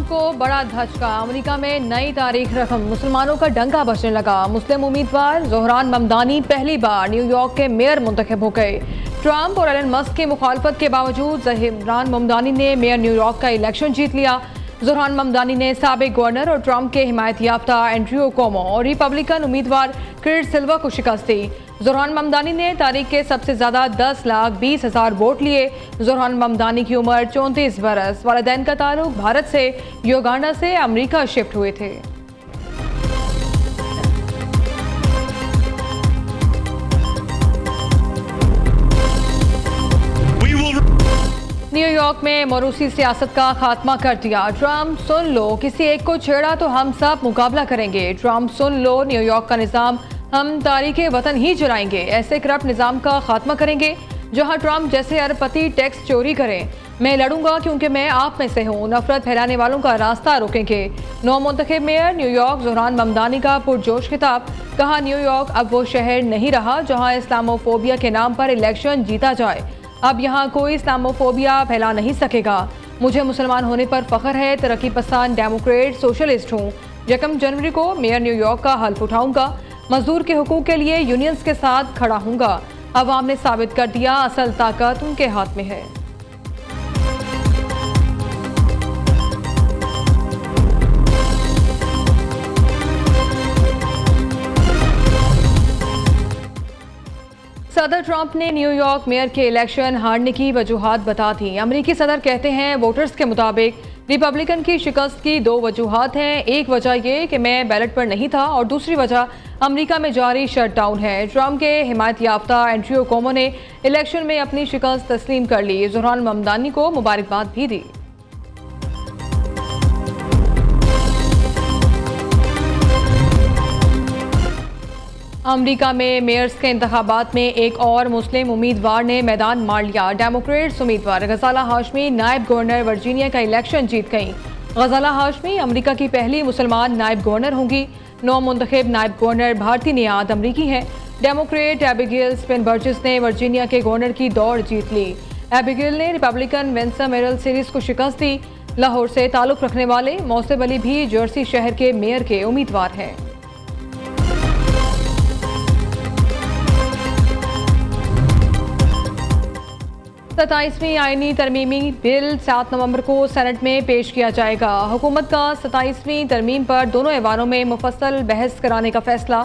को बड़ा धचका। अमेरिका में नई तारीख रकम, मुसलमानों का डंका बजने लगा। मुस्लिम उम्मीदवार ज़ोहरान ममदानी पहली बार न्यूयॉर्क के मेयर मुंतखब हो गए। ट्रंप और एलन मस्क की मुखालफत के बावजूद ज़ोहरान ममदानी ने मेयर न्यूयॉर्क का इलेक्शन जीत लिया। ज़ोहरान ममदानी ने साबिक गवर्नर और ट्रंप के हिमायत याफ्ता एंड्रयू कोमो और रिपब्लिकन उम्मीदवार क्रिट सिल्वा को शिकस्त दी। ज़ोहरान ममदानी ने तारीख के सबसे ज़्यादा 10,20,000 वोट लिए। ज़ोहरान ममदानी की उम्र 34 बरस। वालिदैन का ताल्लुक भारत से युगांडा से अमेरिका शिफ्ट हुए थे। न्यूयॉर्क में मरूसी सियासत का खात्मा कर दिया। ट्रंप सुन लो, किसी एक को छेड़ा तो हम सब मुकाबला करेंगे। ट्रंप सुन लो, न्यूयॉर्क का निज़ाम हम तारीखे वतन ही जलाएंगे। ऐसे करप्ट निज़ाम का खात्मा करेंगे जहां ट्रंप जैसे अरबपति टैक्स चोरी करें। मैं लड़ूंगा क्योंकि मैं आप में से हूं। नफरत फैलाने वालों का रास्ता रोकेंगे। नौ मुंतखब मेयर न्यूयॉर्क ज़ोहरान ममदानी का पुरजोश खिताब। कहा, न्यूयॉर्क अब वो शहर नहीं रहा जहां इस्लामोफोबिया के नाम पर इलेक्शन जीता जाए। अब यहाँ कोई इस्लामोफोबिया फैला नहीं सकेगा। मुझे मुसलमान होने पर फख्र है। तरक्की पसंद डेमोक्रेट सोशलिस्ट हूँ। 1 जनवरी को मेयर न्यूयॉर्क का हल्फ उठाऊंगा। मजदूर के हुकूक के लिए यूनियंस के साथ खड़ा हूँगा। अवाम ने साबित कर दिया असल ताकत उनके हाथ में है। सदर ट्रंप ने न्यूयॉर्क मेयर के इलेक्शन हारने की वजूहात बता दी। अमेरिकी सदर कहते हैं वोटर्स के मुताबिक रिपब्लिकन की शिकस्त की 2 वजूहात हैं। एक वजह यह कि मैं बैलेट पर नहीं था और दूसरी वजह अमेरिका में जारी शटडाउन है। ट्रंप के हिमायत याफ्ता एंड्रयू कोमो ने इलेक्शन में अपनी शिकस्त तस्लीम कर ली। ज़ोहरान ममदानी को मुबारकबाद भी दी। अमेरिका में मेयर्स के इंतखाबात में एक और मुस्लिम उम्मीदवार ने मैदान मार लिया। डेमोक्रेट्स उम्मीदवार गजाला हाशमी नायब गवर्नर वर्जीनिया का इलेक्शन जीत गईं। गजाला हाशमी अमेरिका की पहली मुसलमान नायब गवर्नर होंगी। 9 मुंतखब नायब गवर्नर भारतीय नियाद अमरीकी हैं। डेमोक्रेट एबिगेल स्पिनबर्जिस ने वर्जीनिया के गवर्नर की दौड़ जीत ली। एबिगेल ने रिपब्लिकन वेंसम एरल सीरीज को शिकस्त दी। लाहौर से ताल्लुक रखने वाले मौसिफ अली भी जर्सी शहर के मेयर के उम्मीदवार हैं। सताईसवीं आईनी तरमीमी बिल 7 नवंबर को सेनेट में पेश किया जाएगा। हुकूमत का 27वीं तरमीम पर दोनों ऐवानों में मुफस्सल बहस कराने का फैसला।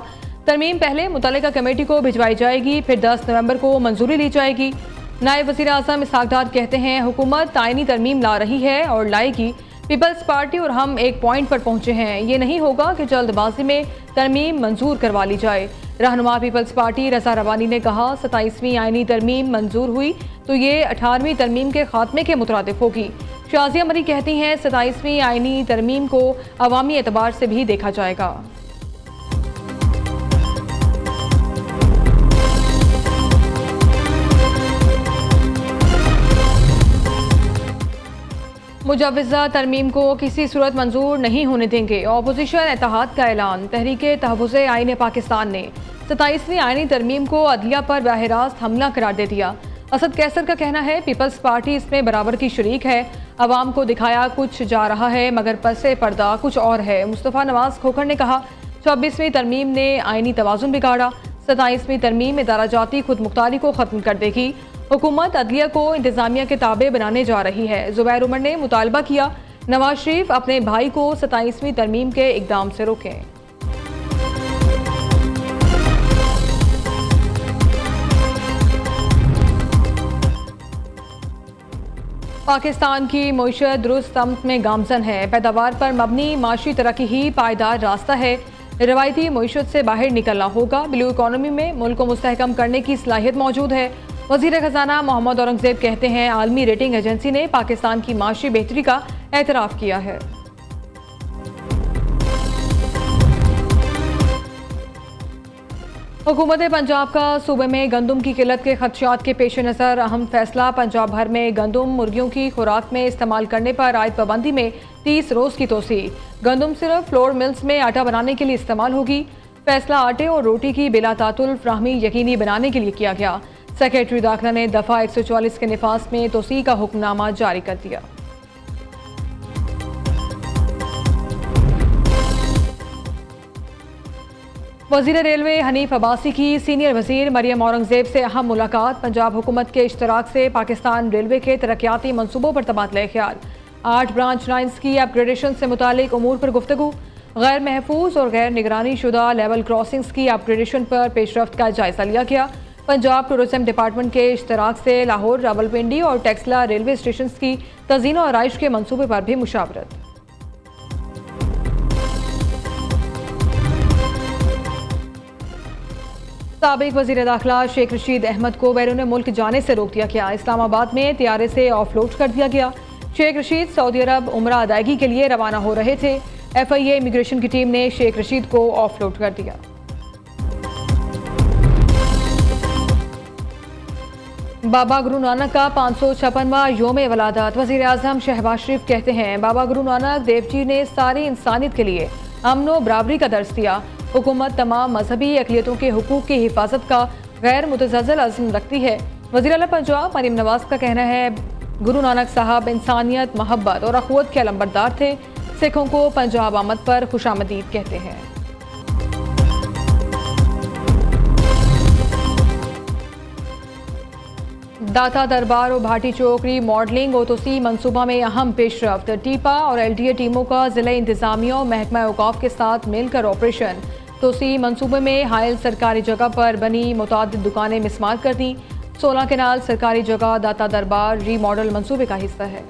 तरमीम पहले मुतल्लिका कमेटी को भिजवाई जाएगी, फिर 10 नवंबर को मंजूरी ली जाएगी। नायब वज़ीर आज़म इसहाक डार कहते हैं हुकूमत आईनी तरमीम ला रही है और लाएगी। पीपल्स पार्टी और हम एक पॉइंट पर पहुंचे हैं। ये नहीं होगा कि जल्दबाजी में तरमीम मंजूर करवा ली जाए। रहनुमा पीपल्स पार्टी रजा रवानी ने कहा, 27वीं आईनी तरमीम मंजूर हुई तो ये 18वीं तरमीम के खात्मे के मुतरादिफ होगी। शाजिया मरी कहती हैं 27वीं आईनी तरमीम को अवामी एतबार से भी देखा जाएगा। मुजव्वज़ा तरमीम को किसी सूरत मंजूर नहीं होने देंगे। अपोजिशन इत्तेहाद का ऐलान। तहरीके तहफ़्फ़ुज़े आईन पाकिस्तान ने 27वीं आईनी तरमीम को अदलिया पर बराह हमला करार दे दिया। असद कैसर का कहना है पीपल्स पार्टी इसमें बराबर की शरीक है। अवाम को दिखाया कुछ जा रहा है मगर पसे पर्दा कुछ और है। मुस्तफ़ा नवाज खोखर ने कहा, 26वीं तरमीम ने आईनी तवाज़ुन बिगाड़ा। 27वीं तरमीम इदारा-जाती खुद मुख्तारी को ख़त्म कर देगी। हुकूमत अदलिया को इंतज़ामिया के ताबे बनाने जा रही है। ज़ुबैर उमर ने मुतालबा किया नवाज शरीफ अपने भाई को 27वीं तरमीम के इक़दाम से रोकें। पाकिस्तान की मईशत दुरुस्त समत में गामजन है। पैदावार पर मबनी माशी तरक्की ही पायदार रास्ता है। रवायती मईशत से बाहर निकलना होगा। ब्लू इकॉनमी में मुल्क को मुस्तहकम करने की सलाहियत मौजूद है। वज़ीर ख़जाना मोहम्मद औरंगज़ेब कहते हैं आलमी रेटिंग एजेंसी ने पाकिस्तान की माशी बेहतरी का एतराफ़ किया है। हुकूमत पंजाब का सूबे में गंदम की किल्लत के खदशात के पेश नज़र अहम फैसला। पंजाब भर में गंदम मुर्गियों की खुराक में इस्तेमाल करने पर आयद पाबंदी में 30 रोज़ की तोसी। गंदम सिर्फ फ्लोर मिल्स में आटा बनाने के लिए इस्तेमाल होगी। फैसला आटे और रोटी की बिला तातुल फ्राहमी यकीनी बनाने के लिए किया गया। सेक्रेटरी दाखिला ने दफ़ा 144 के निफास में तोसी का हुक्मनामा जारी कर दिया। वजीर रेलवे हनीफ अब्बासी की सीनियर वजीर मरियम औरंगजेब से अहम मुलाकात। पंजाब हुकूमत के इश्तराक से पाकिस्तान रेलवे के तरक्याती मनसूबों पर तबादला ख्याल। 8 ब्रांच लाइन्स की अपग्रेडेशन से मुतालिक उमूर पर गुफ्तगू। गैर महफूज और गैर निगरानी शुदा लेवल क्रॉसिंग्स की अपग्रेडेशन पर पेशरफ्त का जायजा लिया गया। पंजाब टूरिज्म डिपार्टमेंट के इश्तराक से लाहौर, रावलपिंडी और टेक्सला रेलवे स्टेशन की तज़ीन और आराइश के मनसूबे पर भी मुशावरत। साबिक वजीर दाखिला शेख रशीद अहमद को बैरून मुल्क जाने से रोक दिया गया। इस्लामाबाद में तैयारे से ऑफलोड कर दिया गया। शेख रशीद सऊदी अरब उम्रा अदायगी के लिए रवाना हो रहे थे। FIA इमिग्रेशन की टीम ने शेख रशीद को ऑफलोड कर दिया। बाबा गुरु नानक का 556वां योम वलादत। वजीर आजम शहबाज शरीफ कहते हैं, बाबा गुरु नानक देव जी ने सारी इंसानियत के लिए अमन व बराबरी का दर्ज दिया। हुकूमत तमाम मजहबी अक़लियतों के हुकूक की हिफाजत का गैर मुतज़्ज़ल अज़्म रखती है। वज़ीर आला पंजाब मरीम नवाज का कहना है, गुरु नानक साहब इंसानियत, मोहब्बत और अखुवत के अलंबरदार थे। सिखों को पंजाब आमद पर खुशामदीद कहते हैं। दाता दरबार और भाटी चौक री मॉडलिंग और तोसी मनसूबा में अहम पेशरफ्त। टीपा और LTA टीमों का जिला इंतजामिया और महकमा औकाफ के साथ मिलकर ऑपरेशन। तोसी मनसूबे में हायल सरकारी जगह पर बनी मुतादिद दुकानें मिसमार कर दी। 16 केनाल सरकारी जगह दाता दरबार रीमॉडल मनसूबे का हिस्सा है।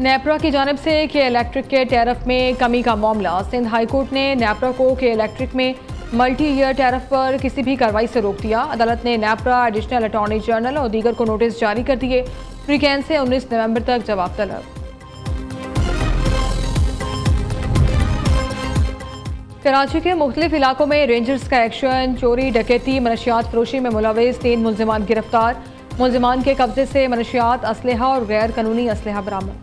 नेपरा की जानिब से के इलेक्ट्रिक के टैरिफ में कमी का मामला। सिंध हाईकोर्ट ने नेपरा को के इलेक्ट्रिक में मल्टी ईयर टैरिफ पर किसी भी कार्रवाई से रोक दिया। अदालत ने नेपरा, एडिशनल अटॉर्नी जनरल और दीगर को नोटिस जारी कर दिए। फ्रीकैन से 19 नवंबर तक जवाब तलब। कराची के मुख्तलिफ इलाकों में रेंजर्स का एक्शन। चोरी, डकैती, मनशियात फरोशी में मुलविस 3 मुलजिमान गिरफ्तार। मुलजिमान के कब्जे से मनशियात, असलहा और गैर कानूनी असलहा बरामद।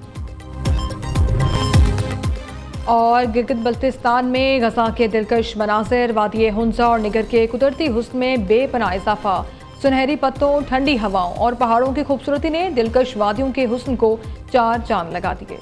और गिलगित बल्तिस्तान में गजा के दिलकश मनाजिर। वादी हुंजा और निगर के कुदरती हुस्न में बेपनाह इजाफा। सुनहरी पत्तों, ठंडी हवाओं और पहाड़ों की खूबसूरती ने दिलकश वादियों के हुस्न को 4 चांद लगा दिए।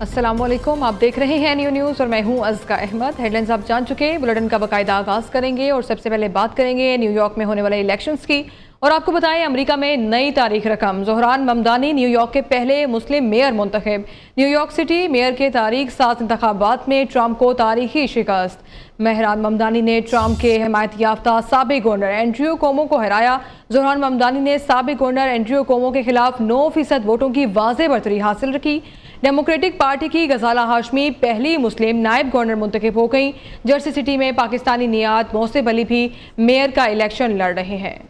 अस्सलामुअलैकुम, आप देख रहे हैं न्यू न्यूज़ और मैं हूं अज़का अहमद। हेडलाइंस आप जान चुके। बुलेटिन का बाकायदा आगाज़ करेंगे और सबसे पहले बात करेंगे न्यूयॉर्क में होने वाले इलेक्शंस की। और आपको बताएं, अमेरिका में नई तारीख रकम। ज़ोहरान ममदानी न्यूयॉर्क के पहले मुस्लिम मेयर मुंतखब। न्यूयॉर्क सिटी मेयर के तारीख 7 इंतखाबात में ट्रंप को तारीखी शिकस्त। महरान ममदानी ने ट्रंप के हिमायत याफ्ता साबिक गवर्नर एंड्रयू कोमो को हराया। ज़ोहरान ममदानी ने साबिक गवर्नर एंड्रयू कोमो के खिलाफ 9% वोटों की वाज़ेह बढ़तरी हासिल रखी। डेमोक्रेटिक पार्टी की गजाला हाशमी पहली मुस्लिम नायब गवर्नर मुंतखब हो गई। जर्सी सिटी में पाकिस्तानी नियात मोहसिब अली भी मेयर का इलेक्शन लड़ रहे हैं।